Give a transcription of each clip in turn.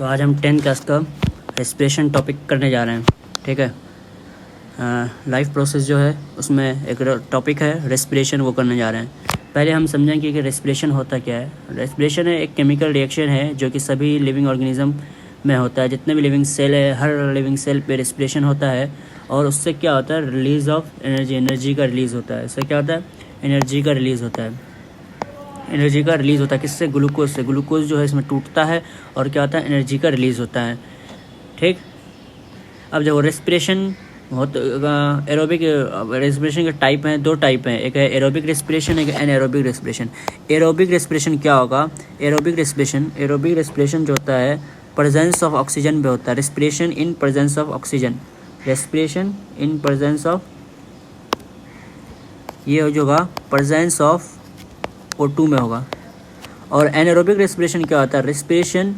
तो आज हम 10th क्लास का रेस्पिरेशन टॉपिक करने जा रहे हैं। ठीक है, लाइफ प्रोसेस जो है उसमें एक टॉपिक है रेस्पिरेशन, वो करने जा रहे हैं। पहले हम समझेंगे कि रेस्पिरेशन होता क्या है। रेस्पिरेशन है एक केमिकल रिएक्शन है जो कि सभी लिविंग ऑर्गेनिज्म में होता है। जितने भी लिविंग सेल है, हर लिविंग सेल पे रेस्पिरेशन होता है। और उससे क्या होता है, रिलीज़ ऑफ एनर्जी का रिलीज़ होता है। इससे क्या होता है, एनर्जी का रिलीज़ होता है। एनर्जी का रिलीज़ होता है किससे, ग्लूकोज से। ग्लूकोज जो है इसमें टूटता है और क्या होता है, एनर्जी का रिलीज़ होता है। ठीक, अब जब रेस्पिरेशन एरोबिक रेस्पिरेशन के टाइप हैं, दो टाइप हैं, एक है एरोबिक रेस्पिरेशन, एक एनएरोबिक रेस्पिरेशन। एरोबिक रेस्पिरेशन क्या होगा, एरोबिक रेस्पिरेशन जो होता है प्रेजेंस ऑफ ऑक्सीजन में होता है। Respiration in presence of oxygen, respiration in presence of, ये हो जाएगा प्रेजेंस ऑफ O2 में होगा। और एनारोबिक रेस्पिरेशन क्या होता है, respiration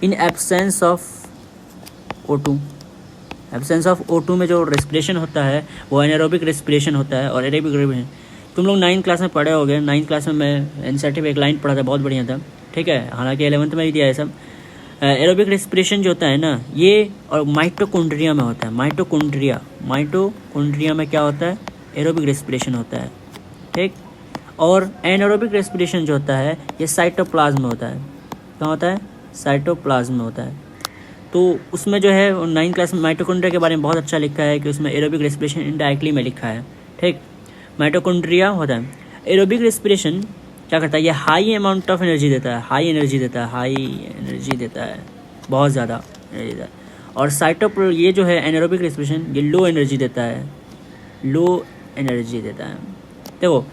in absence of O2। Absence of O2 में जो रेस्पिरेशन होता है वो एनारोबिक रेस्पिरेशन होता है। और एरोबिक रेस्पिरेशन तुम लोग 9th क्लास में पढ़े होगे। 9th क्लास में मैं एनसीईआरटी में एक लाइन पढ़ा था, बहुत बढ़िया था। ठीक है, हालांकि 11th में भी दिया है सब। एरोबिक रेस्पिरेशन जो होता है ना, ये और माइटोकॉन्ड्रिया में होता है। माइटोकॉन्ड्रिया में क्या होता है, एरोबिक रेस्पिरेशन होता है। ठीक, और एनारोबिक रेस्पिरेशन जो होता है ये साइटोप्लाज्म में होता है। कहाँ होता है, साइटोप्लाज्म में होता है। तो उसमें जो है 9th क्लास में माइटोकॉन्ड्रिया के बारे में बहुत अच्छा लिखा है कि उसमें एरोबिक रेस्पिरेशन इनडायरेक्टली में लिखा है। ठीक, माइटोकॉन्ड्रिया होता है। एरोबिक रेस्पिरेशन क्या करता है, ये हाई अमाउंट ऑफ एनर्जी देता है, हाई एनर्जी देता है, बहुत ज़्यादा एनर्जी देता है। और ये जो है एनारोबिक रेस्पिरेशन, ये लो एनर्जी देता है। देखो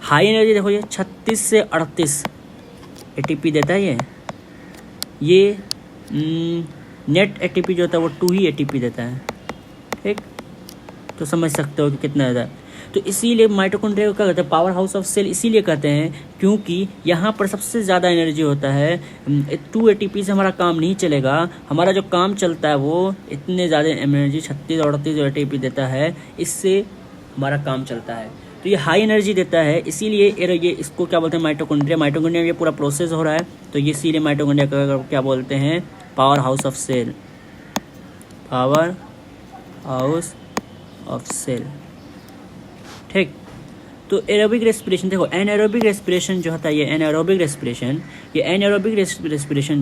हाई एनर्जी, देखो ये 36 से 38 ATP देता है। ये नेट ATP जो होता है वो 2 ही ATP देता है। ठीक, तो समझ सकते हो कि कितना ज़्यादा। तो इसीलिए माइटोकॉन्ड्रिया को क्या कहते हैं, पावर हाउस ऑफ सेल इसीलिए कहते हैं क्योंकि यहाँ पर सबसे ज़्यादा एनर्जी होता है। 2 ATP से हमारा काम नहीं चलेगा। हमारा जो काम चलता है वो इतने ज़्यादा एनर्जी 36 और 38 जो ATP देता है, इससे हमारा काम चलता है। तो ये हाई एनर्जी देता है, इसीलिए ये इसको क्या बोलते हैं, माइटोकॉन्ड्रिया में ये पूरा प्रोसेस हो रहा है। तो ये इसीलिए माइटोकॉन्ड्रिया का क्या बोलते हैं, पावर हाउस ऑफ सेल। ठीक, तो एरोबिक रेस्पिरेशन देखो, एनारोबिक रेस्पिरेशन जो होता है, ये एनारोबिक रेस्पिरेशन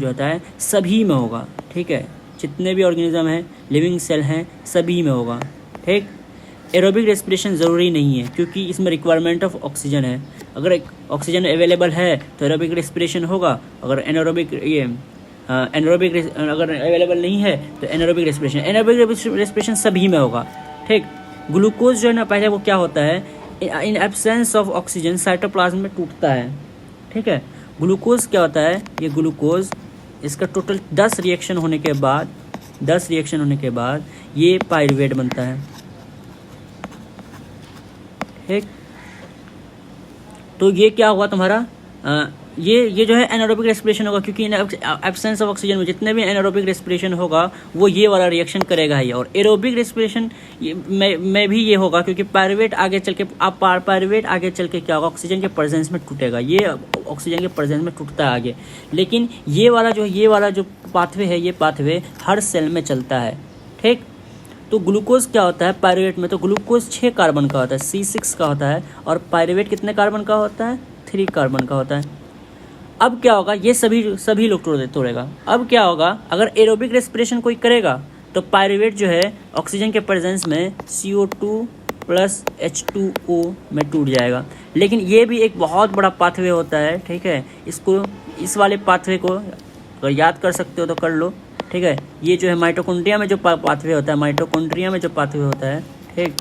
जो होता है सभी में होगा। ठीक है, जितने भी ऑर्गेनिज्म हैं, लिविंग सेल हैं, सभी में होगा। ठीक, एरोबिक रेस्पिरेशन ज़रूरी नहीं है क्योंकि इसमें रिक्वायरमेंट ऑफ ऑक्सीजन है। अगर ऑक्सीजन अवेलेबल है तो एरोबिक रेस्पिरेशन होगा। अगर अगर अवेलेबल नहीं है तो एनारोबिक रेस्पिरेशन सभी में होगा। ठीक, ग्लूकोज जो है ना, पहले वो क्या होता है, in absence of oxygen cytoplasm में टूटता है। ठीक है, ग्लूकोज क्या होता है, ये ग्लूकोज, इसका टोटल 10 रिएक्शन होने के बाद ये पाइरूवेट बनता है। ठीक, तो ये क्या हुआ तुम्हारा, ये जो है एनारोबिक रेस्पिरेशन होगा क्योंकि एब्सेंस ऑफ ऑक्सीजन में जितने भी एनारोबिक रेस्पिरेशन होगा वो ये वाला रिएक्शन करेगा ही। और एरोबिक रेस्पिरेशन में भी ये होगा क्योंकि पाइरूवेट आगे चल के क्या होगा, ऑक्सीजन के प्रेजेंस में टूटेगा। ये ऑक्सीजन के प्रेजेंस में टूटता है आगे। लेकिन ये वाला जो पाथवे है, ये पाथवे हर सेल में चलता है। ठीक, तो ग्लूकोज क्या होता है पाइरूवेट में, तो ग्लूकोज 6 कार्बन का होता है, C6 का होता है। और पाइरूवेट कितने कार्बन का होता है, 3 कार्बन का होता है। अब क्या होगा, ये सभी लोग तोड़ेगा। अब क्या होगा, अगर एरोबिक रेस्पिरेशन कोई करेगा तो पाइरूवेट जो है ऑक्सीजन के प्रेजेंस में CO2 प्लस H2O में टूट जाएगा। लेकिन ये भी एक बहुत बड़ा पाथवे होता है। ठीक है, इस वाले पाथवे को अगर याद कर सकते हो तो कर लो। ठीक है, ये जो है माइटोकॉन्ड्रिया में जो पाथवे होता है, ठीक,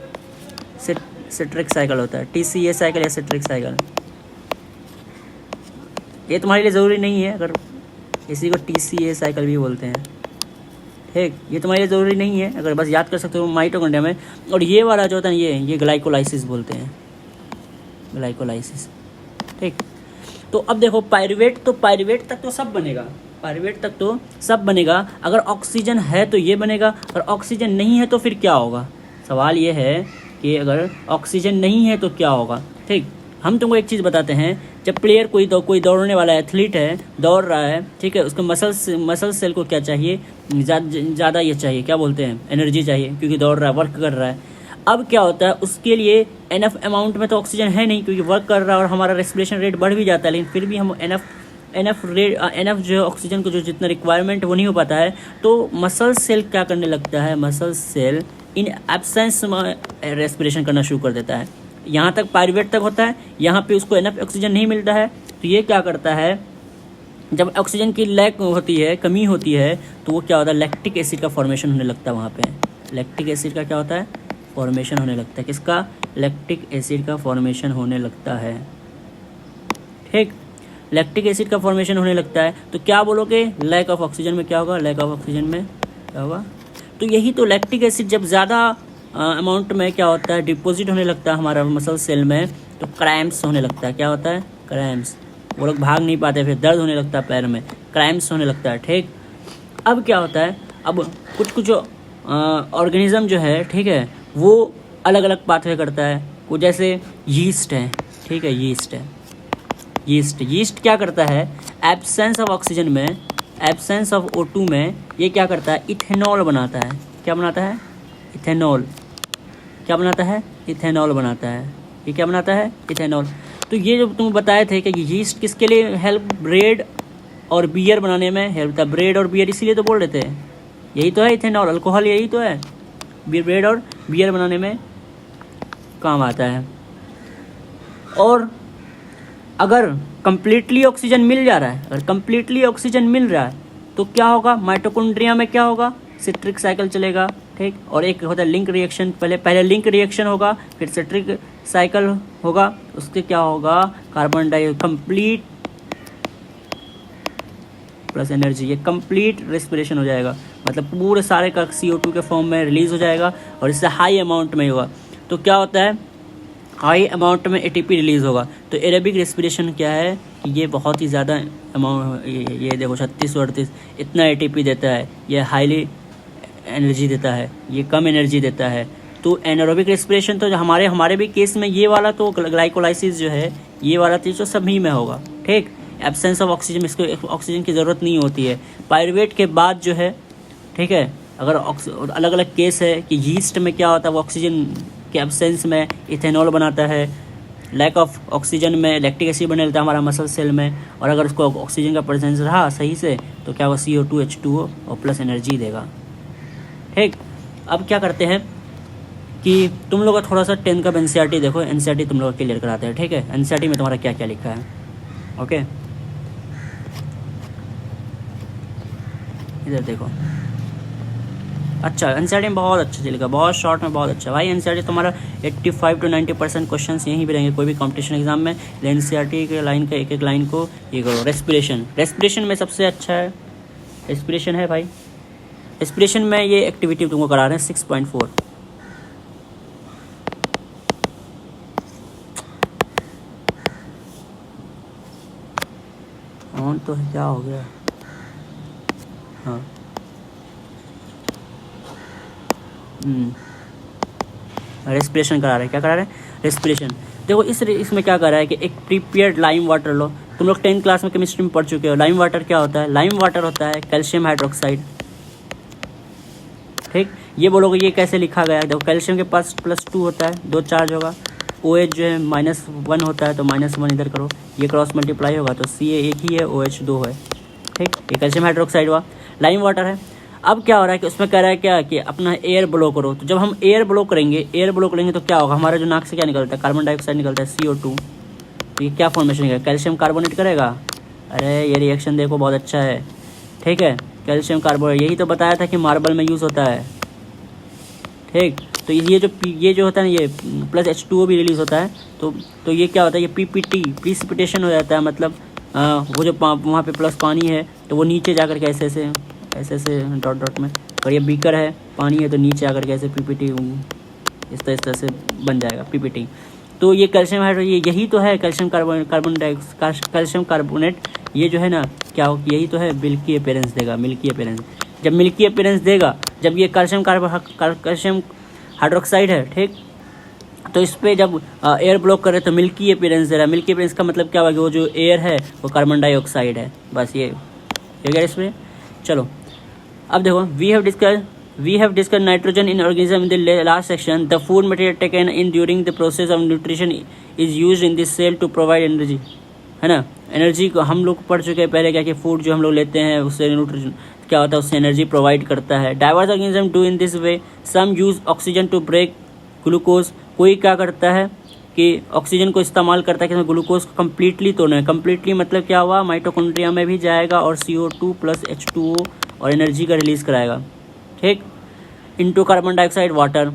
सिट्रिक साइकिल होता है, TCA साइकिल या सिट्रिक साइकिल। ये तुम्हारे लिए ज़रूरी नहीं है, अगर इसी को TCA साइकिल भी बोलते हैं। ठीक, ये तुम्हारे लिए ज़रूरी नहीं है, अगर बस याद कर सकते हो माइटोकॉन्ड्रिया में। और ये वाला जो होता है ये ग्लाइकोलाइसिस बोलते हैं, ग्लाइकोलाइसिस। ठीक, तो अब देखो पाइरूवेट तक तो सब बनेगा। अगर ऑक्सीजन है तो ये बनेगा, अगर ऑक्सीजन नहीं है तो फिर क्या होगा। सवाल ये है कि अगर ऑक्सीजन नहीं है तो क्या होगा। ठीक, हम तुमको एक चीज़ बताते हैं, जब प्लेयर कोई दौड़ने वाला एथलीट है, दौड़ रहा है, ठीक है, उसको मसल सेल को क्या चाहिए, ज़्यादा ये चाहिए, क्या बोलते हैं, एनर्जी चाहिए, क्योंकि दौड़ रहा है, वर्क कर रहा है। अब क्या होता है, उसके लिए एनफ अमाउंट में तो ऑक्सीजन है नहीं, क्योंकि वर्क कर रहा है और हमारा रेस्पिरेशन रेट बढ़ भी जाता है, लेकिन फिर भी हम एनफ जो है ऑक्सीजन को जो जितना रिक्वायरमेंट वो नहीं हो पाता है। तो मसल सेल क्या करने लगता है, मसल सेल इन एब्सेंस में रेस्पिरेशन करना शुरू कर देता है। यहाँ तक पायरुवेट तक होता है, यहाँ पे उसको एनफ ऑक्सीजन नहीं मिलता है, तो ये क्या करता है, जब ऑक्सीजन की लैक होती है, कमी होती है, तो वो क्या होता है, लैक्टिक एसिड का फॉर्मेशन होने लगता है। वहाँ पे लैक्टिक एसिड का क्या होता है, फॉर्मेशन होने लगता है। किसका, लैक्टिक एसिड का फॉर्मेशन होने लगता है। ठीक, लैक्टिक एसिड का फॉर्मेशन होने लगता है, तो क्या बोलोगे, लैक ऑफ ऑक्सीजन में क्या होगा, लैक ऑफ ऑक्सीजन में क्या होगा। तो यही तो लैक्टिक एसिड जब ज़्यादा अमाउंट में क्या होता है, डिपॉजिट होने लगता है हमारा मसल सेल में, तो क्रैम्प्स होने लगता है। क्या होता है, क्रैम्प्स। वो लोग भाग नहीं पाते, फिर दर्द होने लगता है पैर में, क्रैम्प्स होने लगता है। ठीक, अब क्या होता है, अब कुछ ऑर्गेनिज्म जो है, ठीक है, वो अलग अलग पाथवे करता है। वो जैसे यीस्ट है, ठीक है, यीस्ट है, यीस्ट क्या करता है, एब्सेंस ऑफ ऑक्सीजन में, एब्सेंस ऑफ O2 में ये क्या करता है, इथेनॉल बनाता है। क्या बनाता है, इथेनॉल। क्या बनाता है, इथेनॉल बनाता है। ये क्या बनाता है, इथेनॉल। तो ये जो तुम बताए थे कि यीस्ट किसके लिए हेल्प, ब्रेड और बियर बनाने में हेल्प था, ब्रेड और बियर इसीलिए तो बोल रहे थे, यही तो है इथेनॉल, अल्कोहल यही तो है, ब्रेड और बियर बनाने में काम आता है। और अगर कंप्लीटली ऑक्सीजन मिल जा रहा है, अगर कंप्लीटली ऑक्सीजन मिल रहा है, तो क्या होगा, माइटोकॉन्ड्रिया में क्या होगा, सिट्रिक साइकिल चलेगा। ठीक, और एक होता है लिंक रिएक्शन, पहले लिंक रिएक्शन होगा, फिर सिट्रिक साइकिल होगा, उसके क्या होगा, carbon dioxide complete plus energy, ये कंप्लीट रेस्पिरेशन हो जाएगा, मतलब पूरे सारे का CO2 के फॉर्म में रिलीज हो जाएगा, और इससे हाई अमाउंट में होगा। तो क्या होता है, हाई अमाउंट में ATP रिलीज़ होगा। तो एरोबिक रेस्पिरेशन क्या है, ये बहुत ही ज़्यादा अमाउंट, ये देखो 36-38 इतना ATP देता है, ये हाईली एनर्जी देता है, ये कम एनर्जी देता है। तो एनारोबिक रेस्पिरेशन तो हमारे भी केस में ये वाला तो ग्लाइकोलाइसिस जो है, ये वाला चीज़ तो सभी में होगा। ठीक, एब्सेंस ऑफ ऑक्सीजन, इसको ऑक्सीजन की ज़रूरत नहीं होती है। पायरुवेट के बाद जो है, ठीक है, अगर अलग अलग केस है कि यीस्ट में क्या होता है, वो ऑक्सीजन के एब्सेंस में इथेनॉल बनाता है, लैक ऑफ ऑक्सीजन में लैक्टिक एसिड बने रहता है हमारा मसल सेल में, और अगर उसको ऑक्सीजन का प्रेजेंस रहा सही से, तो क्या होगा, CO2 H2O और प्लस एनर्जी देगा। ठीक, अब क्या करते हैं कि तुम लोग का थोड़ा सा 10 का NCERT देखो, NCERT तुम लोग क्लियर कराते हैं। ठीक है, NCERT में तुम्हारा क्या क्या लिखा है, ओके, इधर देखो। अच्छा, NCERT में बहुत अच्छा चलेगा, बहुत शॉर्ट में बहुत अच्छा भाई। NCERT तुम्हारा 85 to 90% क्वेश्चन यहीं भी रहेंगे कोई भी कंपटीशन एग्जाम में। NCERT के लाइन का एक लाइन को ये करो। रेस्पिरेशन में सबसे अच्छा है, रेस्पिरेशन है भाई। रेस्पिरेशन में ये एक्टिविटी तुमको करा रहे हैं 6.4। ऑन तो है, क्या हो गया, हाँ, रेस्पिरेशन करा रहे हैं। क्या करा रहे हैं, रेस्पिरेशन। देखो इसमें क्या कर रहा है कि एक प्रीपेयर्ड लाइम वाटर लो। तुम लोग 10th क्लास में केमिस्ट्री में पढ़ चुके हो, लाइम वाटर क्या होता है, लाइम वाटर होता है कैल्शियम हाइड्रोक्साइड। ठीक, ये बोलोगे ये कैसे लिखा गया है, देखो कैल्शियम के पास +2 होता है, 2 चार्ज होगा, OH जो है -1 होता है, तो -1 इधर करो, ये क्रॉस मल्टीप्लाई होगा, तो Ca एक ही है, OH 2 है। ठीक, ये कैल्शियम हाइड्रोक्साइड हुआ, लाइम वाटर है। अब क्या हो रहा है कि उसमें कह रहा है क्या कि अपना एयर ब्लो करो। तो जब हम एयर ब्लो करेंगे तो क्या होगा, हमारा जो नाक से क्या निकलता है, कार्बन डाइऑक्साइड निकलता है, CO2। तो ये क्या फॉर्मेशन करेगा, कैल्शियम कार्बोनेट करेगा। अरे ये रिएक्शन देखो बहुत अच्छा है। ठीक है, कैल्शियम कार्बोनेट, यही तो बताया था कि मार्बल में यूज़ होता है। ठीक, तो ये जो होता है ना, ये प्लस H2O भी रिलीज़ होता है। तो ये क्या होता है, ये PPT प्रीसिपिटेशन हो जाता है, मतलब वो जो वहाँ पे प्लस पानी है तो वो नीचे जाकर के ऐसे डॉट में, और ये बीकर है, पानी है, तो नीचे आकर के ऐसे PPT इस तरह से बन जाएगा PPT। तो ये कैल्शियम यही तो है कैल्शियम कैल्शियम कार्बोनेट। ये जो है ना क्या हो, यही तो है मिल्की अपीयरेंस देगा, मिल्की अपीयरेंस। जब मिल्की अपीयरेंस देगा, जब ये कैल्शियम हाइड्रोक्साइड है, ठीक, तो इस पर जब एयर ब्लॉक करे तो मिल्की अपीयरेंस दे रहा है। मिल्की अपीयरेंस का मतलब क्या हुआ कि वो जो एयर है वो कार्बन डाइऑक्साइड है। बस ये क्या इस पर। चलो अब देखो, we have discussed nitrogen in organism in the last section. The food material taken in during the process of nutrition is used in this cell to provide energy, है ना। एनर्जी को हम लोग पढ़ चुके हैं पहले क्या कि फूड जो हम लोग लेते हैं उससे न्यूट्रिशन क्या होता है, उससे एनर्जी प्रोवाइड करता है। Diverse organism do in this way, some use oxygen to break glucose, कोई क्या करता है कि ऑक्सीजन को इस्तेमाल करता है कि ग्लूकोज को कम्प्लीटली तोड़ना है। कम्प्लीटली मतलब क्या हुआ, माइटोकॉन्ड्रिया में भी जाएगा और CO2 + H2O और एनर्जी का रिलीज़ कराएगा, ठीक। Into carbon dioxide water.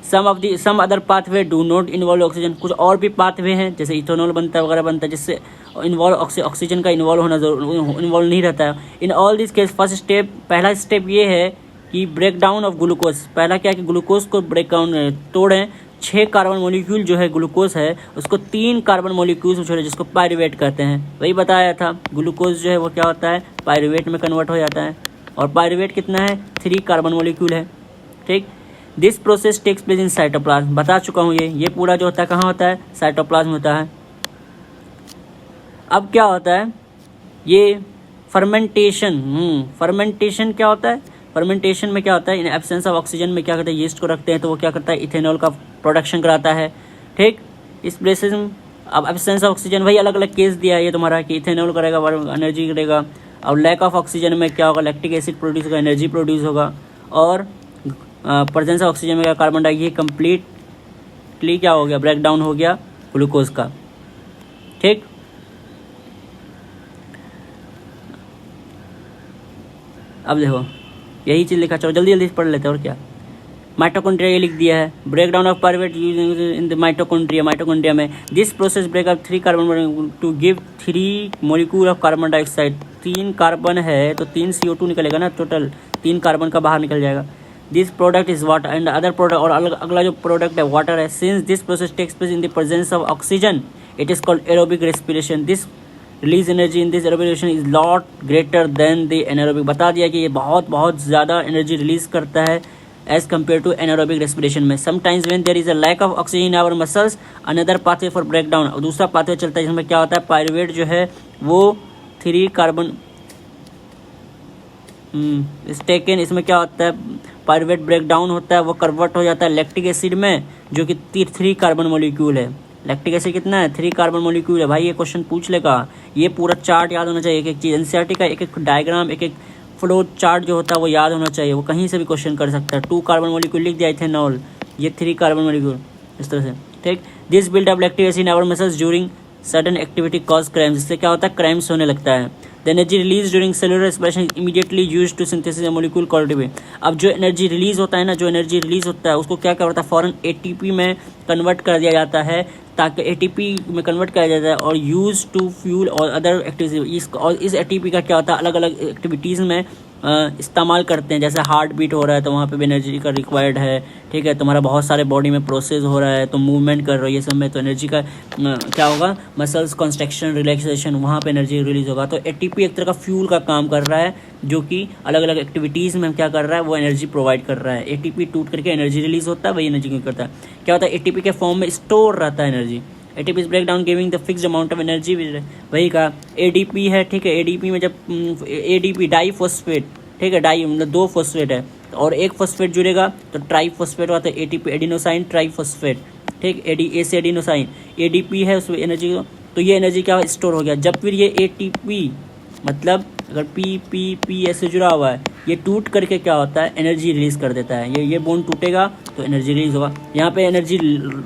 Some other pathway do not involve oxygen, कुछ और भी पाथवे हैं जैसे इथेनॉल बनता है वगैरह बनता है जिससे इन्वॉल्व ऑक्सीजन का इन्वॉल्व नहीं रहता है। In all this case first step, पहला स्टेप ये है कि ब्रेक डाउन ऑफ ग्लूकोज। पहला क्या है कि ग्लूकोज को ब्रेक डाउन तोड़ें। 6 कार्बन मॉलिक्यूल जो है ग्लूकोज है उसको 3 कार्बन मॉलिक्यूल्स में छोड़े जिसको पायरुवेट कहते हैं। वही बताया था, ग्लूकोज जो है वो क्या होता है, पायरुवेट में कन्वर्ट हो जाता है। और पायरुवेट कितना है, 3 कार्बन मॉलिक्यूल है, ठीक। This process takes place in cytoplasm, बता चुका हूँ ये पूरा जो होता है कहाँ होता है, साइटोप्लाज्म होता है। अब क्या होता है ये फर्मेंटेशन। फर्मेंटेशन क्या होता है, फर्मेंटेशन में क्या होता है, इन एब्सेंस ऑफ ऑक्सीजन में क्या करता है, यीस्ट को रखते हैं तो वो क्या करता है, इथेनॉल का प्रोडक्शन कराता है, ठीक। इस प्लेसेस में अब एब्सेंस ऑफ ऑक्सीजन वही अलग अलग केस दिया है ये तुम्हारा कि इथेनॉल करेगा, एनर्जी करेगा। और लैक ऑफ ऑक्सीजन में क्या होगा, लैक्टिक एसिड प्रोड्यूस होगा, एनर्जी प्रोड्यूस होगा। और प्रेजेंस ऑफ ऑक्सीजन में क्या, कार्बन डाइऑक्साइड कम्प्लीटली क्या हो गया, ब्रेक डाउन हो गया ग्लूकोज का, ठीक। अब देखो यही चीज़ लिखा, चलो जल्दी जल्दी पढ़ लेते हैं और क्या। माइटोकॉन्ड्रिया ये लिख दिया है, break down of pyruvate using in the mitochondria में this process break up 3 carbon to give 3 molecule of carbon dioxide. 3 carbon है तो 3 CO2 निकलेगा ना, टोटल 3 कार्बन का बाहर निकल जाएगा। This product is water and other product, और अगला जो प्रोडक्ट है वाटर है। Since this process takes place in the presence of oxygen it is called aerobic respiration. This release energy in this aerobic respiration is lot greater than the anaerobic. बता दिया कि ये बहुत ज़्यादा एनर्जी रिलीज करता है as compare to anaerobic respiration में। Sometimes when there is a lack of oxygen in our muscles another pathway for break down, और दूसरा पाथवे चलता है जिसमें क्या होता है, पायरुवेट जो है वो 3 कार्बन टेकन, इसमें क्या होता है, पायरुवेट ब्रेक डाउन होता है, वो कन्वर्ट हो जाता है लैक्टिक एसिड में जो कि 3 कार्बन मॉलिक्यूल है। लैक्टिक एसिड कितना है, 3 कार्बन मॉलिक्यूल है। भाई ये क्वेश्चन पूछ लेगा, ये पूरा चार्ट याद होना चाहिए, एक चीज़ एनसीईआरटी का एक डायग्राम, एक फ्लो चार्ट जो होता है वो याद होना चाहिए। वो कहीं से भी क्वेश्चन कर सकता है। 2 कार्बन मॉलिक्यूल लिख दिया इथेनॉल, ये 3 कार्बन मॉलिक्यूल इस तरह से, ठीक। This build up lactic acid in our muscles during sudden activity cause cramps, इससे क्या होता है, क्रैम्स होने लगता है। The energy release during cellular respiration immediately use to synthesis molecule called ATP। अब जो एनर्जी रिलीज होता है ना, जो एनर्जी रिलीज होता है उसको क्या करता है, फौरन ATP में कन्वर्ट कर दिया जाता है, ताकि ATP में कन्वर्ट किया जाता है और यूज टू फ्यूल और अदर एक्टिविटीज। और इस ATP का क्या होता है, अलग अलग एक्टिविटीज़ में इस्तेमाल करते हैं। जैसे हार्ट बीट हो रहा है तो वहाँ पे भी एनर्जी का रिक्वायर्ड है, ठीक है। तुम्हारा बहुत सारे बॉडी में प्रोसेस हो रहा है तो मूवमेंट कर रही है, ये सब में तो एनर्जी का क्या होगा, मसल्स कॉन्स्ट्रक्शन रिलैक्सेशन, वहाँ पे एनर्जी रिलीज होगा। तो ATP एक तरह का फ्यूल का काम कर रहा है जो कि अलग अलग एक्टिविटीज़ में क्या कर रहा है, वो एनर्जी प्रोवाइड कर रहा है। ATP टूट करके एनर्जी रिलीज होता है, वही एनर्जी क्यों करता है, क्या होता है, ATP के फॉर्म में स्टोर रहता है energy. ATP is break down giving the fixed amount of energy, वही का ADP है, ठीक है। ADP में जब ADP डाईफॉस्फेट, ठीक है, डाई मतलब 2 फॉस्फेट है और 1 फॉस्फेट जुड़ेगा तो ट्राईफॉस्फेट होता है, ATP एडिनोसाइन ट्राईफॉस्फेट, ठीक। A से एडिनोसाइन, ADP है उसमें एनर्जी, तो ये एनर्जी क्या स्टोर हो गया। जब फिर ये ATP मतलब अगर P ऐसे जुड़ा हुआ है, ये टूट करके क्या होता है, एनर्जी रिलीज कर देता है। ये बॉन्ड टूटेगा तो एनर्जी रिलीज होगा। यहाँ पे एनर्जी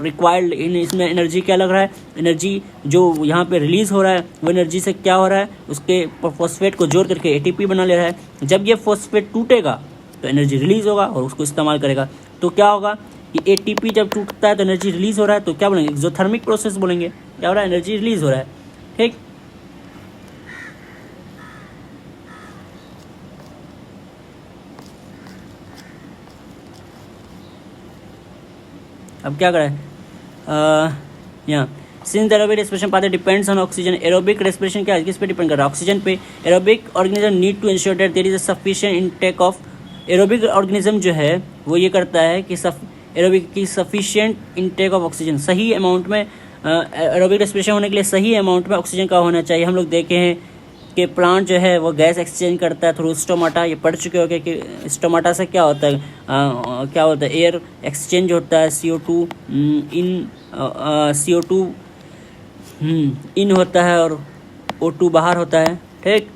रिक्वायर्ड, इसमें एनर्जी क्या लग रहा है, एनर्जी जो यहाँ पे रिलीज हो रहा है वो एनर्जी से क्या हो रहा है, उसके फॉस्फेट को जोड़ करके ATP बना ले रहा है। जब ये फॉस्फेट टूटेगा तो एनर्जी रिलीज होगा और उसको इस्तेमाल करेगा। तो क्या होगा कि ATP जब टूटता है तो एनर्जी रिलीज हो रहा है, तो क्या बोलेंगे, एक्सोथर्मिक प्रोसेस बोलेंगे, क्या हो रहा है, एनर्जी रिलीज हो रहा है, ठीक। अब क्या करें, यहाँ since the aerobic respiration pathway depends on oxygen. Aerobic respiration क्या है, किस पे डिपेंड कर रहा है, ऑक्सीजन पे। Aerobic organism need to ensure that there is a sufficient intake of. Aerobic organism जो है वो ये करता है कि एरोबिक की सफिशिएंट इनटेक ऑफ ऑक्सीजन, सही अमाउंट में एरोबिक रेस्पिरेशन होने के लिए सही अमाउंट में ऑक्सीजन का होना चाहिए। हम लोग देखे हैं कि प्लांट जो है वो गैस एक्सचेंज करता है थ्रू स्टोमाटा, ये पढ़ चुके हो कि स्टोमाटा से क्या होता है, क्या होता है, एयर एक्सचेंज होता है, CO2 CO2 इन होता है और O2 बाहर होता है, ठीक।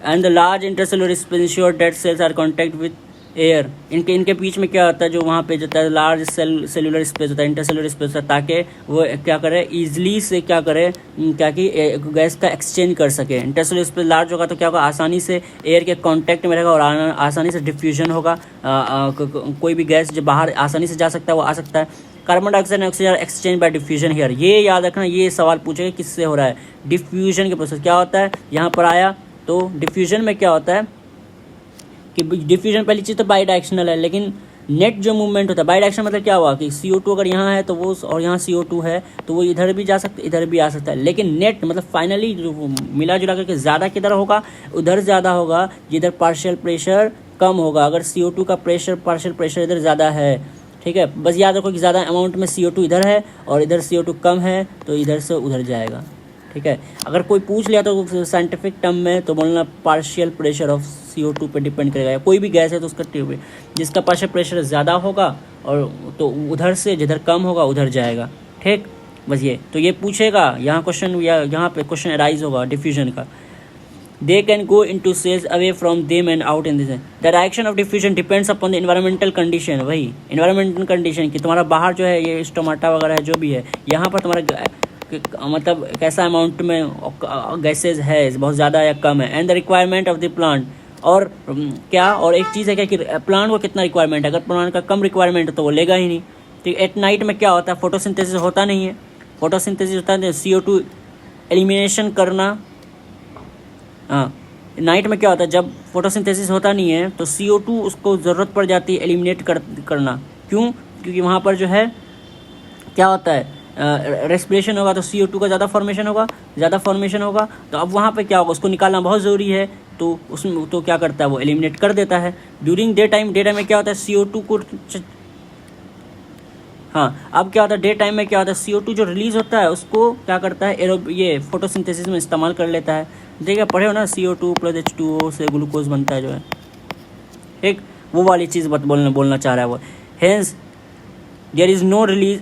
And the large intercellular space ensure dead cells are contact with air, इनके बीच में क्या होता है, जो वहाँ पे जो है लार्ज सेलुलर स्पेस होता है, इंटरसेलुलर स्पेस होता है, ताकि वो क्या करे, ईजिली से क्या करे, क्या कि गैस का एक्सचेंज कर सके। इंटरसेलुलर स्पेस लार्ज होगा तो क्या होगा, आसानी से एयर के कांटेक्ट में रहेगा और आसानी से डिफ्यूजन होगा, कोई भी गैस जो बाहर आसानी से जा सकता है वो आ सकता है। Carbon dioxide and oxygen exchange bye diffusion here, ये याद रखना, ये सवाल पूछेगा किससे हो रहा है, डिफ्यूजन के प्रोसेस क्या होता है। यहाँ पर आया तो डिफ्यूजन में क्या होता है कि डिफ्यूजन पहली चीज़ तो बाई डायरेक्शनल है, लेकिन नेट जो मूवमेंट होता है बाई डायरेक्शनल मतलब क्या हुआ कि CO2 अगर यहाँ है तो वो, और यहाँ CO2 है तो वो इधर भी जा सकता है इधर भी आ सकता है, लेकिन नेट मतलब फाइनली मिला जुला करके ज़्यादा किधर होगा, उधर ज़्यादा होगा जिधर पार्शियल प्रेशर कम होगा। अगर CO2 का प्रेशर पार्शियल प्रेशर इधर ज़्यादा है, ठीक है, बस याद रखो कि ज़्यादा अमाउंट में CO2 इधर है और इधर CO2 कम है तो इधर से उधर जाएगा, ठीक है। अगर कोई पूछ लिया तो साइंटिफिक टर्म में तो बोलना पार्शियल प्रेशर ऑफ CO2 पे डिपेंड करेगा, या कोई भी गैस है तो उसका ट्यूब जिसका पार्शियल प्रेशर ज़्यादा होगा और तो उधर से जिधर कम होगा उधर जाएगा, ठीक। बस ये तो ये पूछेगा यहाँ क्वेश्चन, या यहाँ पे क्वेश्चन अराइज होगा डिफ्यूजन का। They can go into cells away from them and out in this. The direction of diffusion depends upon the environmental condition, वही environmental condition कि तुम्हारा बाहर जो है ये स्टोमाटा वगैरह जो भी है, यहाँ पर तुम्हारा मतलब कैसा अमाउंट में गैसेज है, बहुत ज़्यादा या कम है। And the requirement of the plant, और क्या, और एक चीज़ है क्या कि प्लांट को कितना रिक्वायरमेंट है, अगर प्लांट का कम रिक्वायरमेंट है तो वो लेगा ही नहीं। तो एट नाइट में क्या होता है, फोटोसिंथेसिस होता नहीं है, फोटोसिंथेसिस होता है CO2 एलिमिनेशन करना। हाँ, नाइट में क्या होता है, जब फोटोसिंथेसिस होता नहीं है तो CO2 उसको ज़रूरत पड़ जाती है एलिमिनेट करना। क्यों? क्योंकि वहाँ पर जो है क्या होता है, रेस्पिरेशन होगा तो CO2 का ज़्यादा फॉर्मेशन होगा तो अब वहाँ पे क्या होगा, उसको निकालना बहुत ज़रूरी है, तो उसमें तो क्या करता है वो एलिमिनेट कर देता है। ड्यूरिंग डे टाइम में क्या होता है CO2 को, हाँ अब क्या होता है डे टाइम में क्या होता है CO2 जो रिलीज़ होता है उसको क्या करता है ये फोटोसिंथेसिस में इस्तेमाल कर लेता है। देखिए पढ़े हो ना, CO2 + H2O से ग्लूकोज बनता है जो है, एक वो वाली चीज़ बोलना चाह रहा है वो। Hence there is no release,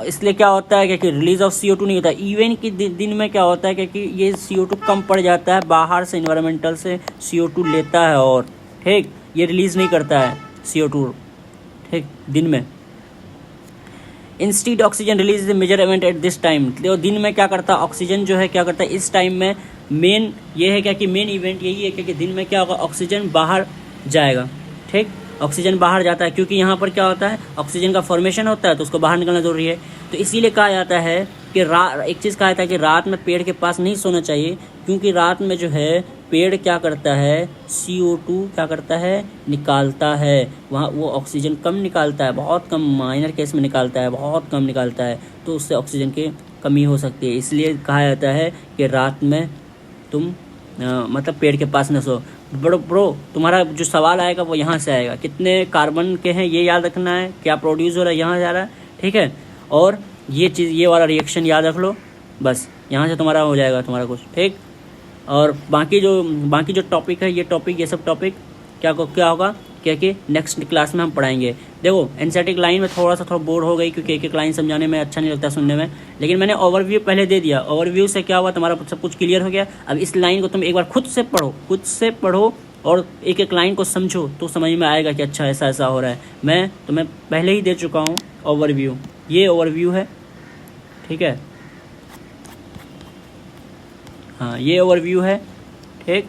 इसलिए क्या होता है कि रिलीज ऑफ CO2 नहीं होता इवन कि दिन में क्या होता है क्योंकि ये CO2 कम पड़ जाता है, बाहर से इन्वायरमेंटल से CO2 लेता है और ठीक ये रिलीज़ नहीं करता है CO2, ठीक दिन में। Instead oxygen release is major event at this time, तो दिन में क्या करता है ऑक्सीजन जो है क्या करता है इस टाइम में, मेन ये है क्या कि मेन इवेंट यही है क्योंकि दिन में क्या होगा ऑक्सीजन बाहर जाएगा, ठीक ऑक्सीजन बाहर जाता है क्योंकि यहाँ पर क्या होता है ऑक्सीजन का फॉर्मेशन होता है तो उसको बाहर निकलना ज़रूरी है। तो इसीलिए कहा जाता है कि एक चीज़ कहा जाता है कि रात में पेड़ के पास नहीं सोना चाहिए क्योंकि रात में जो है पेड़ क्या करता है CO2 क्या करता है निकालता है, वहाँ वो ऑक्सीजन कम निकालता है, बहुत कम माइनर केस में निकालता है, बहुत कम निकालता है, तो उससे ऑक्सीजन की कमी हो सकती है। इसलिए कहा जाता है कि रात में तुम मतलब पेड़ के पास न सो। ब्रो तुम्हारा जो सवाल आएगा वो यहाँ से आएगा, कितने कार्बन के हैं ये याद रखना है, क्या प्रोड्यूस हो रहा है यहाँ से आ रहा है, ठीक है। और ये चीज़ ये वाला रिएक्शन याद रख लो, बस यहाँ से तुम्हारा हो जाएगा तुम्हारा कुछ, ठीक। और बाकी जो टॉपिक है ये सब टॉपिक क्या होगा क्या कि नेक्स्ट क्लास में हम पढ़ाएंगे। देखो एनसीईआरटी लाइन में थोड़ा बोर हो गई क्योंकि एक लाइन समझाने में अच्छा नहीं लगता सुनने में, लेकिन मैंने ओवरव्यू पहले दे दिया, ओवरव्यू से क्या हुआ तुम्हारा सब कुछ क्लियर हो गया। अब इस लाइन को तुम एक बार खुद से पढ़ो और एक लाइन को समझो तो समझ में आएगा कि अच्छा ऐसा हो रहा है। मैं तुम्हें पहले ही दे चुका हूँ ओवरव्यू, ये ओवरव्यू है, ठीक है, हाँ ये ओवरव्यू है, ठीक।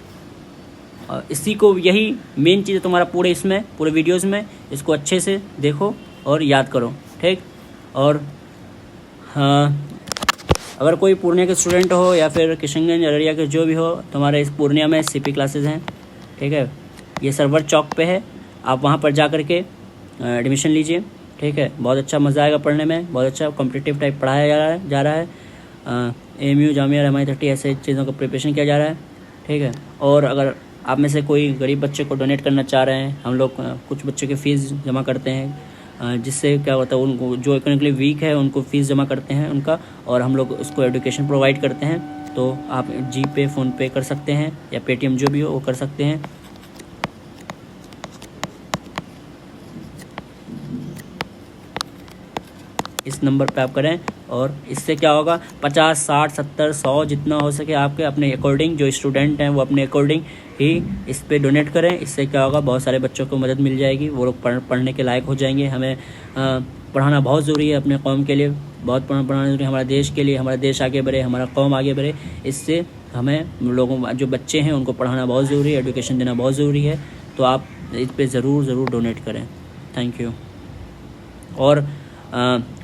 इसी को यही मेन चीज़ है तुम्हारा पूरे वीडियोस में, इसको अच्छे से देखो और याद करो, ठीक। और हाँ अगर कोई पूर्णिया के स्टूडेंट हो या फिर किशनगंज अररिया के जो भी हो, तुम्हारे इस पूर्णिया में CP क्लासेस हैं, ठीक है, ये सर्वर चौक पे है, आप वहाँ पर जा कर के एडमिशन लीजिए, ठीक है। बहुत अच्छा मज़ा आएगा पढ़ने में, बहुत अच्छा कॉम्पिटिटिव टाइप पढ़ाया जा रहा है AMU जामिया रहमान 30 ऐसे चीज़ों का प्रिपरेशन किया जा रहा है, ठीक है। और अगर आप में से कोई गरीब बच्चे को डोनेट करना चाह रहे हैं, हम लोग कुछ बच्चों की फ़ीस जमा करते हैं जिससे क्या होता है उनको जो इकोनॉमिकली वीक है उनको फ़ीस जमा करते हैं उनका, और हम लोग उसको एजुकेशन प्रोवाइड करते हैं। तो आप जीपे, फ़ोनपे कर सकते हैं या पेटीएम जो भी हो वो कर सकते हैं। इस नंबर पे आप करें, और इससे क्या होगा 50, 60, 70, 100 जितना हो सके आपके अपने अकॉर्डिंग, जो स्टूडेंट हैं वो अपने अकॉर्डिंग ही इस पे डोनेट करें। इससे क्या होगा बहुत सारे बच्चों को मदद मिल जाएगी, वो लोग पढ़ने के लायक हो जाएंगे। हमें पढ़ाना बहुत ज़रूरी है अपने कौम के लिए, बहुत पढ़ाना ज़रूरी है हमारे देश के लिए, हमारा देश आगे बढ़े, हमारा कौम आगे बढ़े। इससे हमें लोगों जो बच्चे हैं उनको पढ़ाना बहुत ज़रूरी है, एजुकेशन देना बहुत ज़रूरी है। तो आप इस पर ज़रूर डोनेट करें। Thank you. और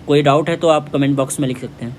कोई डाउट है तो आप कमेंट बॉक्स में लिख सकते हैं।